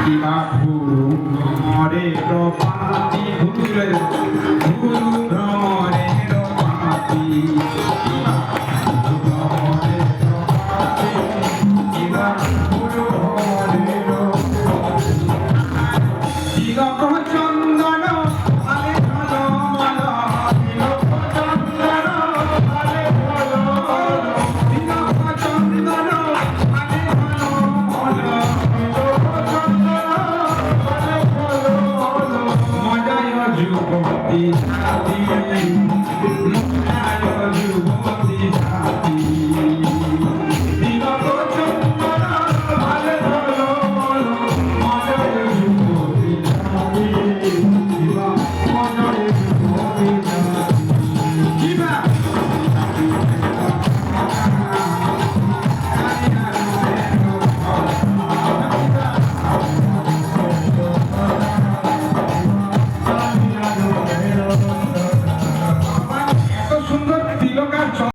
কিবা ভুরু ভ্রমরে রপাতি ভুলে ভুরু ভ্রমরে রপাতি কিবা ভ্রমরে রপাতি কিবা ভুরু ভ্রমরে রপাতি তিলক চন্দন আলে ভালো মালা তিলক চন্দন আলে ভালো তিলক চন্দন আলে ভালো মালা তিলক চন্দন আলে ভালো মজায় যুবতী